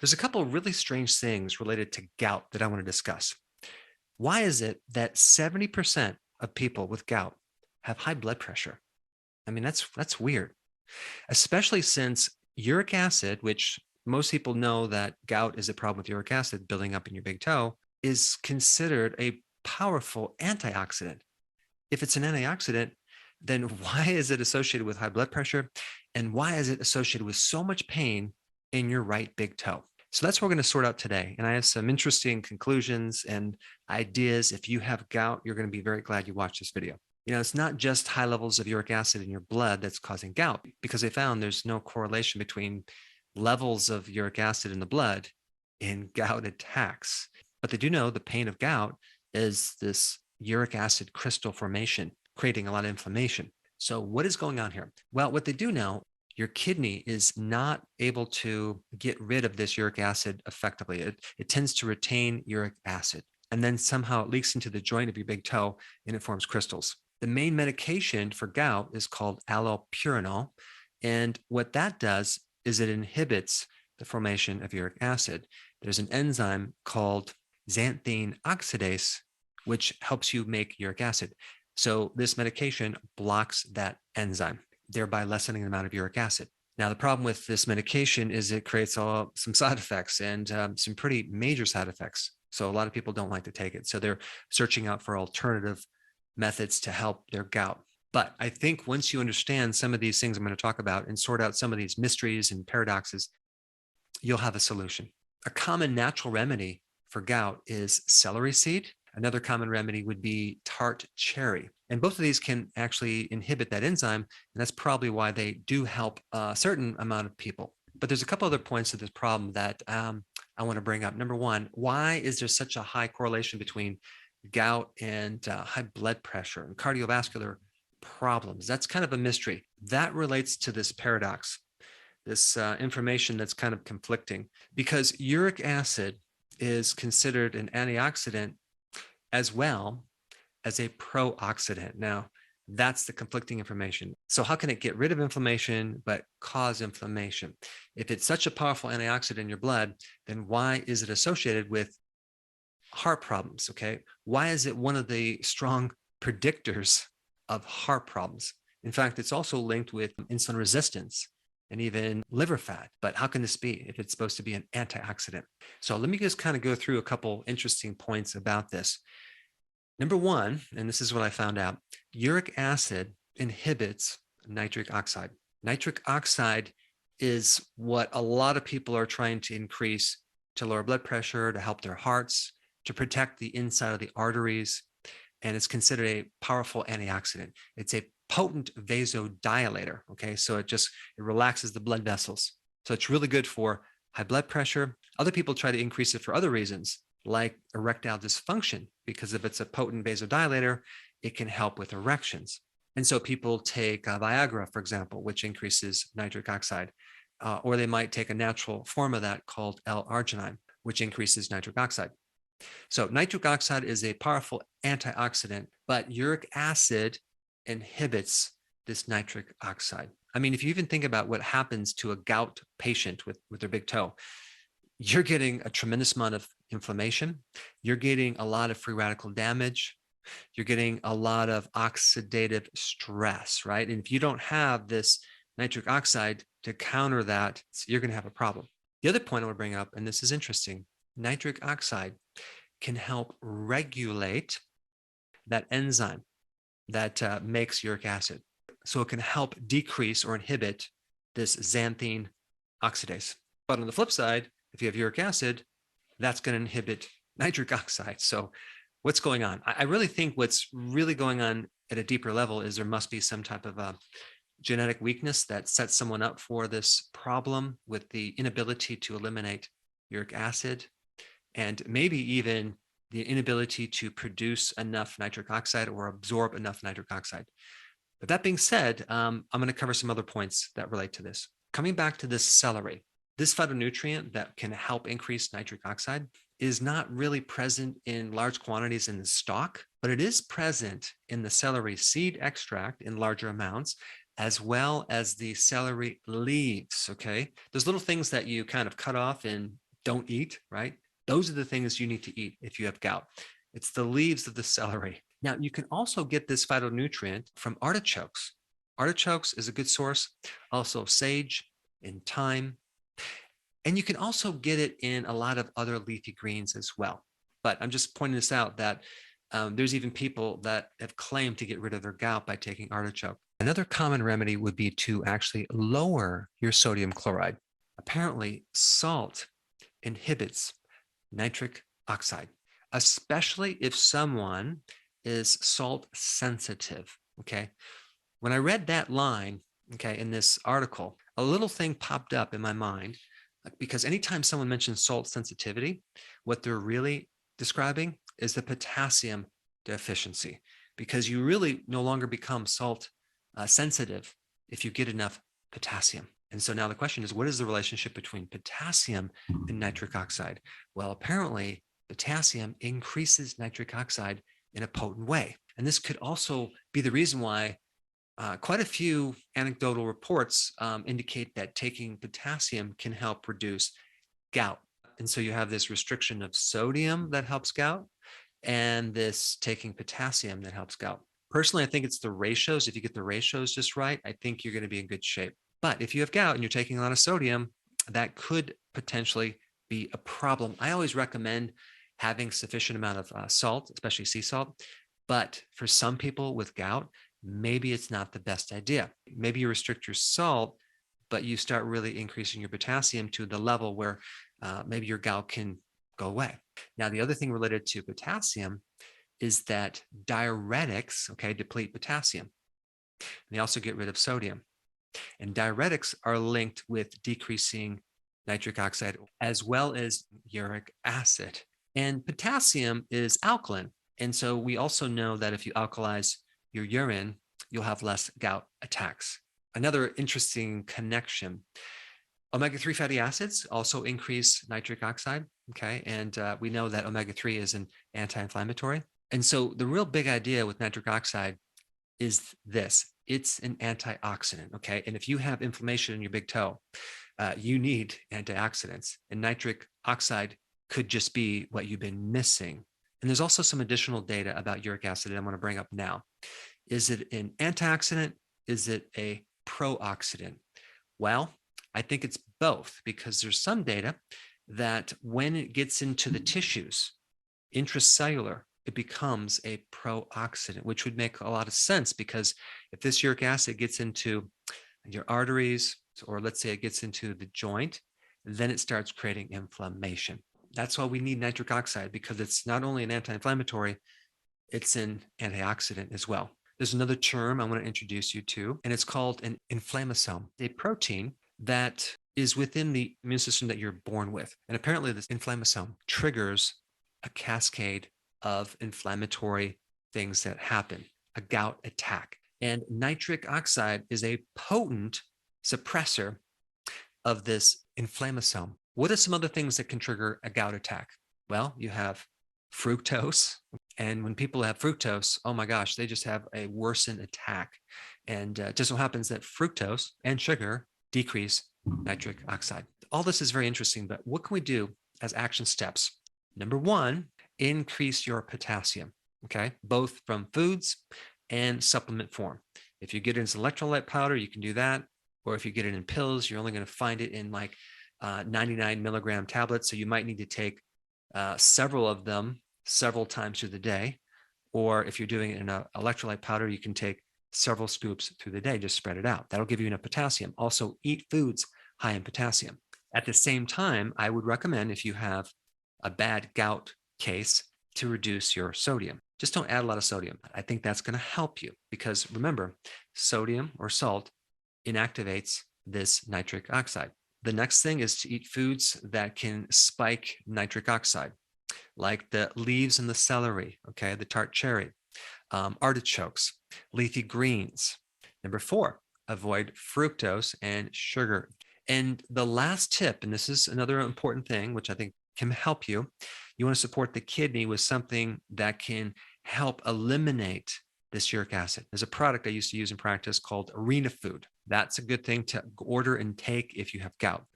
There's a couple of really strange things related to gout that I want to discuss. Why is it that 70% of people with gout have high blood pressure? I mean, that's weird, especially since uric acid, which most people know that gout is a problem with uric acid building up in your big toe, is considered a powerful antioxidant. If it's an antioxidant, then why is it associated with high blood pressure? And why is it associated with so much pain in your right big toe? So that's what we're going to sort out today. And I have some interesting conclusions and ideas. If you have gout, you're going to be very glad you watched this video. It's not just high levels of uric acid in your blood that's causing gout, because they found there's no correlation between levels of uric acid in the blood and gout attacks. But they do know the pain of gout is this uric acid crystal formation, creating a lot of inflammation. So what is going on here? Well, what they do know, your kidney is not able to get rid of this uric acid effectively. It tends to retain uric acid, and then somehow it leaks into the joint of your big toe and it forms crystals. The main medication for gout is called allopurinol. And what that does is it inhibits the formation of uric acid. There's an enzyme called xanthine oxidase, which helps you make uric acid. So this medication blocks that enzyme, thereby lessening the amount of uric acid. Now, the problem with this medication is it creates some side effects and some pretty major side effects. So a lot of people don't like to take it. So they're searching out for alternative methods to help their gout. But I think once you understand some of these things I'm going to talk about and sort out some of these mysteries and paradoxes, you'll have a solution. A common natural remedy for gout is celery seed. Another common remedy would be tart cherry. And both of these can actually inhibit that enzyme. And that's probably why they do help a certain amount of people. But there's a couple other points to this problem that I want to bring up. Number one, why is there such a high correlation between gout and high blood pressure and cardiovascular problems? That's kind of a mystery. That relates to this paradox, this information that's kind of conflicting, because uric acid is considered an antioxidant as well as a pro-oxidant. Now, that's the conflicting information. So how can it get rid of inflammation but cause inflammation? If it's such a powerful antioxidant in your blood, then why is it associated with heart problems? Okay, why is it one of the strong predictors of heart problems? In fact, it's also linked with insulin resistance and even liver fat. But how can this be if it's supposed to be an antioxidant? So let me just kind of go through a couple interesting points about this. Number one, and this is what I found out, uric acid inhibits nitric oxide. Nitric oxide is what a lot of people are trying to increase to lower blood pressure, to help their hearts, to protect the inside of the arteries. And it's considered a powerful antioxidant. It's a potent vasodilator. Okay, so it relaxes the blood vessels. So it's really good for high blood pressure. Other people try to increase it for other reasons, like erectile dysfunction, because if it's a potent vasodilator, it can help with erections. And so people take Viagra, for example, which increases nitric oxide, or they might take a natural form of that called L-arginine, which increases nitric oxide. So nitric oxide is a powerful antioxidant, but uric acid inhibits this nitric oxide. I mean, if you even think about what happens to a gout patient with their big toe, you're getting a tremendous amount of inflammation. You're getting a lot of free radical damage. You're getting a lot of oxidative stress, right? And if you don't have this nitric oxide to counter that, you're going to have a problem. The other point I want to bring up, and this is interesting, nitric oxide can help regulate that enzyme that makes uric acid. So it can help decrease or inhibit this xanthine oxidase. But on the flip side, if you have uric acid, that's going to inhibit nitric oxide. So what's going on? I really think what's really going on at a deeper level is there must be some type of a genetic weakness that sets someone up for this problem with the inability to eliminate uric acid, and maybe even the inability to produce enough nitric oxide or absorb enough nitric oxide. But that being said, I'm going to cover some other points that relate to this. Coming back to this celery, this phytonutrient that can help increase nitric oxide is not really present in large quantities in the stalk, but it is present in the celery seed extract in larger amounts, as well as the celery leaves, okay? There's little things that you kind of cut off and don't eat, right? Those are the things you need to eat if you have gout. It's the leaves of the celery. Now, you can also get this phytonutrient from artichokes. Artichokes is a good source, also sage and thyme. And you can also get it in a lot of other leafy greens as well. But I'm just pointing this out that there's even people that have claimed to get rid of their gout by taking artichoke. Another common remedy would be to actually lower your sodium chloride. Apparently, salt inhibits nitric oxide, especially if someone is salt sensitive. Okay. When I read that line, okay, in this article, a little thing popped up in my mind because anytime someone mentions salt sensitivity, what they're really describing is the potassium deficiency, because you really no longer become salt sensitive if you get enough potassium. And so now the question is, what is the relationship between potassium and nitric oxide? Well, apparently potassium increases nitric oxide in a potent way. And this could also be the reason why quite a few anecdotal reports indicate that taking potassium can help reduce gout. And so you have this restriction of sodium that helps gout and this taking potassium that helps gout. Personally, I think it's the ratios. If you get the ratios just right, I think you're going to be in good shape. But if you have gout and you're taking a lot of sodium, that could potentially be a problem. I always recommend having sufficient amount of salt, especially sea salt. But for some people with gout, maybe it's not the best idea. Maybe you restrict your salt, but you start really increasing your potassium to the level where maybe your gout can go away. Now, the other thing related to potassium is that diuretics, okay, deplete potassium. They also get rid of sodium. And diuretics are linked with decreasing nitric oxide as well as uric acid. And potassium is alkaline. And so we also know that if you alkalize your urine, you'll have less gout attacks. Another interesting connection. Omega-3 fatty acids also increase nitric oxide, okay? And we know that omega-3 is an anti-inflammatory. And so the real big idea with nitric oxide is this. It's an antioxidant, okay? And if you have inflammation in your big toe, you need antioxidants. And nitric oxide could just be what you've been missing. And there's also some additional data about uric acid that I'm going to bring up now. Is it an antioxidant? Is it a pro-oxidant? Well, I think it's both, because there's some data that when it gets into the tissues, intracellular, it becomes a pro-oxidant, which would make a lot of sense, because if this uric acid gets into your arteries, or let's say it gets into the joint, then it starts creating inflammation. That's why we need nitric oxide, because it's not only an anti-inflammatory, it's an antioxidant as well. There's another term I want to introduce you to, and it's called an inflammasome, a protein that is within the immune system that you're born with. And apparently this inflammasome triggers a cascade of inflammatory things that happen, a gout attack. And nitric oxide is a potent suppressor of this inflammasome. What are some other things that can trigger a gout attack? Well, you have fructose. And when people have fructose, oh my gosh, they just have a worsened attack. And it just so happens that fructose and sugar decrease nitric oxide. All this is very interesting, but what can we do as action steps? Number one, increase your potassium, okay? Both from foods and supplement form. If you get it as electrolyte powder, you can do that. Or if you get it in pills, you're only going to find it in like 99 milligram tablets. So you might need to take several of them several times through the day. Or if you're doing it in an electrolyte powder, you can take several scoops through the day, just spread it out. That'll give you enough potassium. Also, eat foods high in potassium. At the same time, I would recommend, if you have a bad gout case, to reduce your sodium. Just don't add a lot of sodium. I think that's going to help you, because remember, sodium or salt inactivates this nitric oxide. The next thing is to eat foods that can spike nitric oxide, like the leaves in the celery, okay, the tart cherry, artichokes, leafy greens. Number 4, avoid fructose and sugar. And the last tip, and this is another important thing, which I think can help you, you want to support the kidney with something that can help eliminate this uric acid. There's a product I used to use in practice called Arena Food. That's a good thing to order and take if you have gout.